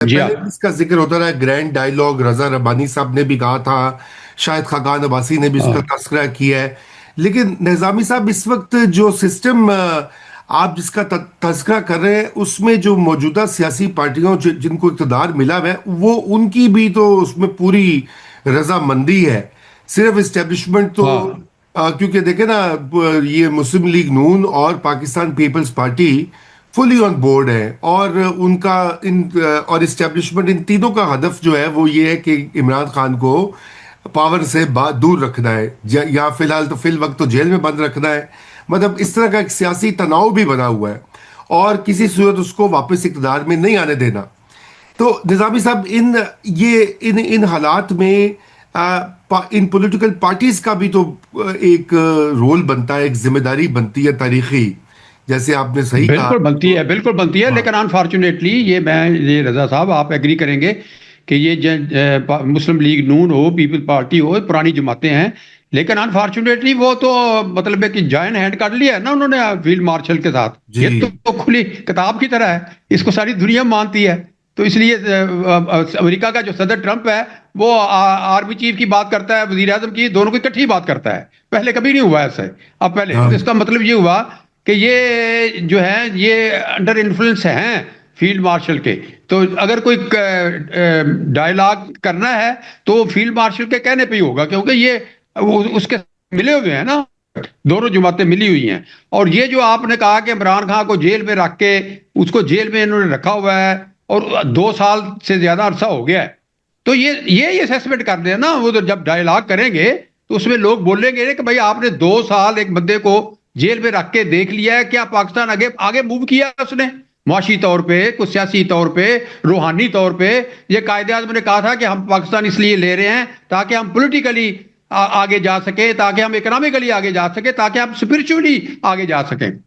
जी पहले हाँ। भी इसका जिक्र होता रहा, ग्रैंड डायलॉग रजा रब्बानी साहब ने भी कहा था, शायद खाकान अब्बासी ने भी इसका हाँ। तस्करा किया है। लेकिन निजामी साहब, इस वक्त जो सिस्टम आप जिसका तस्करा कर रहे हैं, उसमें जो मौजूदा सियासी पार्टियों जिनको इक़्तिदार मिला हुआ है, वो उनकी भी तो उसमें पूरी रजामंदी है। सिर्फ इस्टेब्लिशमेंट तो हाँ। क्योंकि देखे ना, ये मुस्लिम लीग नून और Pakistan Peoples Party fully on board है, और उनका इन और इस्टेब्लिशमेंट, इन तीनों का हदफ जो है वो ये है कि इमरान खान को पावर से दूर रखना है, या फिलहाल तो फिल वक्त तो जेल में बंद रखना है। मतलब इस तरह का एक सियासी तनाव भी बना हुआ है, और किसी सूरत उसको वापस इक़्तिदार में नहीं आने देना। तो निज़ामी साहब, इन इन हालात में इन पॉलिटिकल पार्टीज का भी तो एक रोल बनता है, एक जिम्मेदारी बनती है तारीखी, जैसे आपने सही कहा। बिल्कुल बनती है, बिल्कुल बनती है, हाँ लेकिन अनफॉर्चुनेटली ये रजा साहब आप एग्री करेंगे कि ये मुस्लिम लीग नून हो, पीपल पार्टी हो, पुरानी जमातें हैं। लेकिन अनफॉर्चुनेटली वो तो मतलब है कि जॉइन हैंड कर लिया है ना उन्होंने फील्ड मार्शल के साथ। जी। ये तो खुली किताब की तरह है, इसको सारी दुनिया मानती है। तो इसलिए अमेरिका का जो सदर ट्रंप है वो आर्मी चीफ की बात करता है, वजीर आजम की, दोनों की इकट्ठी बात करता है। पहले कभी नहीं हुआ ऐसा। अब पहले तो हाँ इसका मतलब ये हुआ कि ये जो है ये अंडर इन्फ्लुएंस हैं फील्ड मार्शल के। तो अगर कोई डायलॉग करना है तो फील्ड मार्शल के कहने पे ही होगा, क्योंकि ये उसके मिले हुए हैं ना, दोनों जमातें मिली हुई हैं। और ये जो आपने कहा कि इमरान खान को जेल में रख के, उसको जेल में इन्होंने रखा हुआ है और 2 साल से ज्यादा अरसा हो गया है। तो ये असेसमेंट कर देना ना, वो तो जब डायलॉग करेंगे तो उसमें लोग बोलेंगे कि भाई आपने 2 साल एक बंदे को जेल में रख के देख लिया है, क्या पाकिस्तान आगे आगे मूव किया है उसने? मुआशी तौर पे, कुछ सियासी तौर पे, रूहानी तौर पे। ये कायदे आजम ने कहा था कि हम पाकिस्तान इसलिए ले रहे हैं ताकि हम पॉलिटिकली आगे जा सके, ताकि हम इकोनॉमिकली आगे जा सके, ताकि हम स्पिरिचुअली आगे जा सकें।